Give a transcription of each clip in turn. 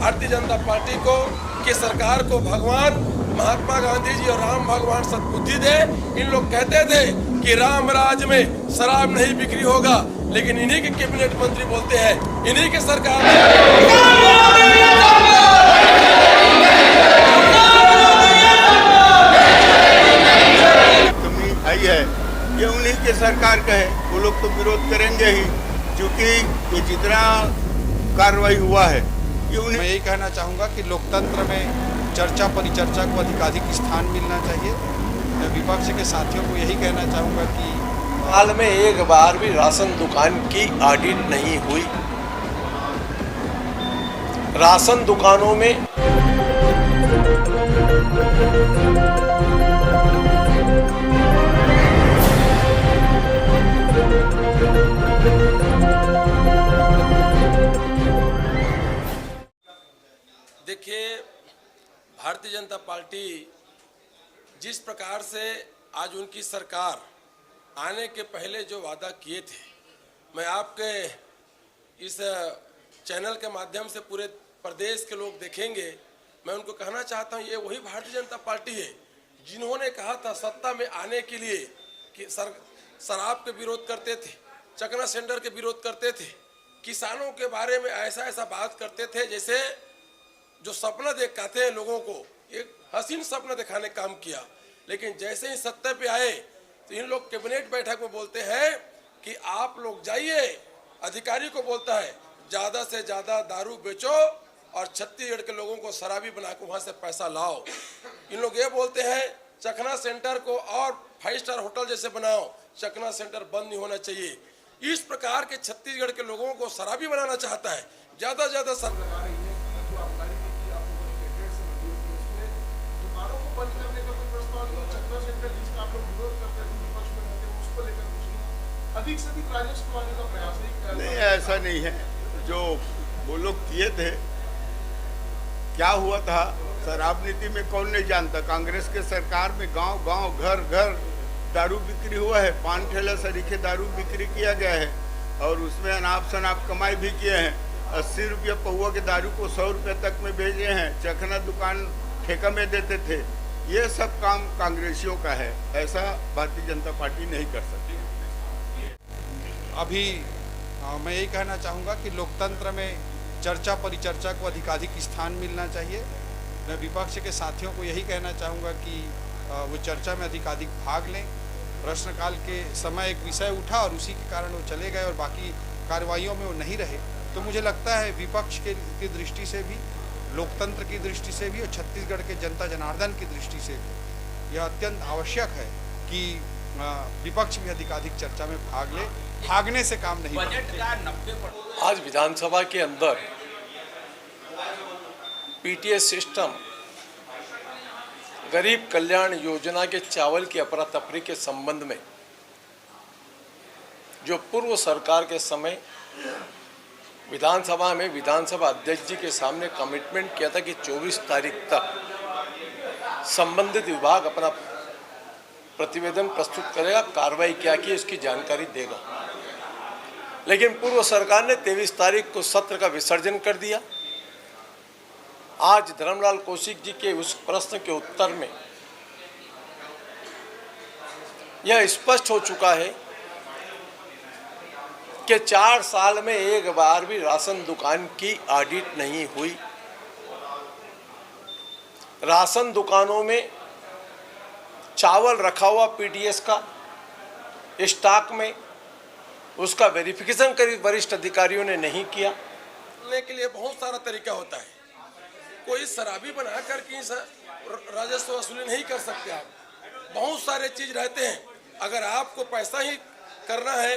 Bharatiya Janata party को कि सरकार को भगवान महात्मा गांधी जी और राम भगवान सद्बुद्धि दे। इन लोग कहते थे कि राम राज में शराब नहीं बिक्री होगा, लेकिन इन्हीं के कैबिनेट मंत्री बोलते हैं, इन्हीं के सरकार कमी आई है, ये उन्हीं के सरकार का है। वो लोग तो विरोध करेंगे ही, क्योंकि ये जितना कार्रवाई हुआ है ये उन्हें। मैं यही कहना चाहूँगा कि लोकतंत्र में चर्चा परिचर्चा को अधिकाधिक स्थान मिलना चाहिए। मैं विपक्ष के साथियों को यही कहना चाहूँगा कि हाल में एक बार भी राशन दुकान की ऑडिट नहीं हुई। राशन दुकानों में देखिए, भारतीय जनता पार्टी जिस प्रकार से आज उनकी सरकार आने के पहले जो वादा किए थे, मैं आपके इस चैनल के माध्यम से पूरे प्रदेश के लोग देखेंगे। मैं उनको कहना चाहता हूं, ये वही भारतीय जनता पार्टी है जिन्होंने कहा था सत्ता में आने के लिए कि शराब के विरोध करते थे, चकना सेंटर के विरोध करते थे, किसानों के बारे में ऐसा बात करते थे जैसे जो सपना दिखाते हैं लोगों को, एक हसीन सपना दिखाने काम किया। लेकिन जैसे ही सत्ता पे आए तो इन लोग कैबिनेट बैठक में बोलते हैं कि आप लोग जाइए, अधिकारी को बोलता है ज्यादा से ज्यादा दारू बेचो और छत्तीसगढ़ के लोगों को शराबी बना के वहां से पैसा लाओ। इन लोग ये बोलते हैं चकना सेंटर को और 5 स्टार होटल जैसे बनाओ, चकना सेंटर बंद नहीं होना चाहिए। इस प्रकार के छत्तीसगढ़ के लोगों को शराबी बनाना चाहता है। ज्यादा सरकार अधिक से अधिक राजस्व कमाने का प्रयास नहीं, ऐसा नहीं है। जो वो लोग किए थे, क्या हुआ था, शराब नीति में कौन नहीं जानता। कांग्रेस के सरकार में गांव गांव घर घर दारू बिक्री हुआ है, पान ठेला सरीखे दारू बिक्री किया गया है और उसमें अनाप शनाप कमाई भी किए हैं। 80 रुपये पहुआ के दारू को 100 रुपये तक में भेजे हैं। चखना दुकान ठेका में देते थे। ये सब काम कांग्रेसियों का है, ऐसा भारतीय जनता पार्टी नहीं कर सकती। अभी मैं यही कहना चाहूँगा कि लोकतंत्र में चर्चा परिचर्चा को अधिकाधिक स्थान मिलना चाहिए। मैं विपक्ष के साथियों को यही कहना चाहूँगा कि वो चर्चा में अधिकाधिक भाग लें। प्रश्नकाल के समय एक विषय उठा और उसी के कारण वो चले गए और बाकी कार्रवाइयों में वो नहीं रहे। तो मुझे लगता है विपक्ष की दृष्टि से भी, लोकतंत्र की दृष्टि से भी और छत्तीसगढ़ के जनता जनार्दन की दृष्टि से भी यह अत्यंत आवश्यक है कि विपक्ष भी अधिकाधिक चर्चा में भाग ले। भागने से काम नहीं बनता। आज विधानसभा के अंदर पीटीएस सिस्टम, गरीब कल्याण योजना के चावल की अफरा तफरी के संबंध में जो पूर्व सरकार के समय विधानसभा में विधानसभा अध्यक्ष जी के सामने कमिटमेंट किया था कि 24 तारीख तक संबंधित विभाग अपना प्रतिवेदन प्रस्तुत करेगा, कार्रवाई क्या की इसकी जानकारी देगा। लेकिन पूर्व सरकार ने 23 तारीख को सत्र का विसर्जन कर दिया। आज धर्मलाल कौशिक जी के उस प्रश्न के उत्तर में यह स्पष्ट हो चुका है कि 4 साल में एक बार भी राशन दुकान की ऑडिट नहीं हुई। राशन दुकानों में चावल रखा हुआ पीडीएस का स्टॉक में, उसका वेरिफिकेशन करीब वरिष्ठ अधिकारियों ने नहीं किया। के लिए बहुत सारा तरीका होता है। कोई शराबी बना करके राजस्व वसूली नहीं कर सकते आप। बहुत सारे चीज रहते हैं। अगर आपको पैसा ही करना है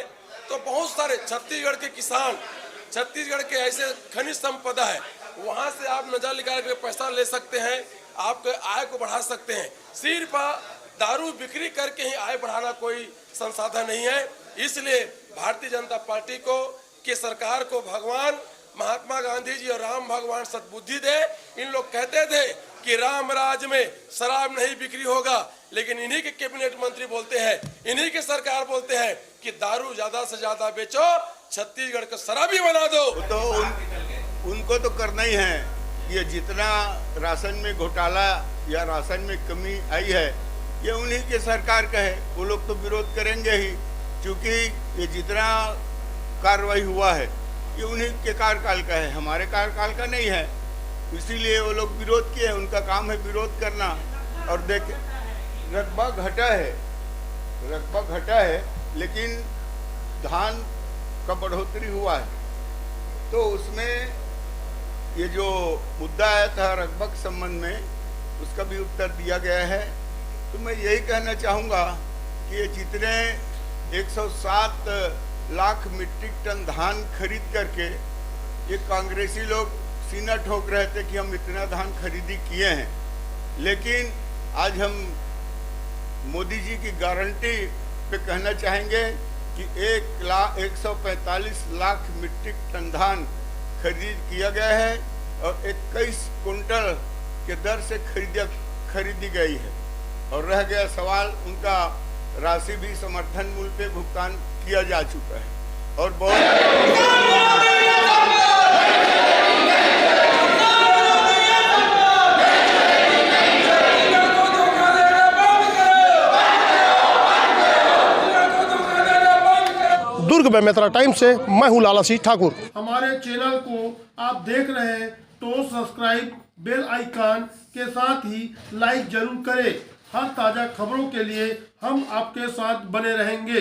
तो बहुत सारे छत्तीसगढ़ के किसान, छत्तीसगढ़ के ऐसे खनिज संपदा है, वहां से आप नजर निकाल के पैसा ले सकते हैं, आपके आय को बढ़ा सकते हैं। सिर्फ दारू बिक्री करके ही आय बढ़ाना कोई संसाधन नहीं है। इसलिए भारतीय जनता पार्टी को कि सरकार को भगवान महात्मा गांधी जी और राम भगवान सद्बुद्धि दे। इन लोग कहते थे कि राम राज में शराब नहीं बिक्री होगा, लेकिन इन्हीं के कैबिनेट मंत्री बोलते हैं, इन्हीं के सरकार बोलते हैं कि दारू ज्यादा से ज्यादा बेचो, छत्तीसगढ़ को शराबी बना दो। तो उनको तो करना ही है। ये जितना राशन में घोटाला या राशन में कमी आई है ये उन्हीं के सरकार का है। वो लोग तो विरोध करेंगे ही, क्योंकि ये जितना कार्रवाई हुआ है ये उन्हीं के कार्यकाल का है, हमारे कार्यकाल का नहीं है। इसीलिए वो लोग विरोध किए, उनका काम है विरोध करना। और देख रकबा घटा है लेकिन धान का बढ़ोतरी हुआ है। तो उसमें ये जो मुद्दा आया था रकबा के संबंध में, उसका भी उत्तर दिया गया है। तो मैं यही कहना चाहूँगा कि ये जितने 107 लाख मीट्रिक टन धान खरीद करके ये कांग्रेसी लोग सीना ठोक रहे थे कि हम इतना धान खरीदी किए हैं, लेकिन आज हम मोदी जी की गारंटी पे कहना चाहेंगे कि 145 लाख मीट्रिक टन धान खरीद किया गया है और 21 कुंटल के दर से खरीदी गई है। और रह गया सवाल, उनका राशि भी समर्थन मूल्य पे भुगतान किया जा चुका है। और बहुत दुर्ग बेमेतरा टाइम से मैं हूं लाला सिंह ठाकुर। हमारे चैनल को आप देख रहे हैं तो सब्सक्राइब, बेल आइकन के साथ ही लाइक जरूर करें। हर ताज़ा खबरों के लिए हम आपके साथ बने रहेंगे।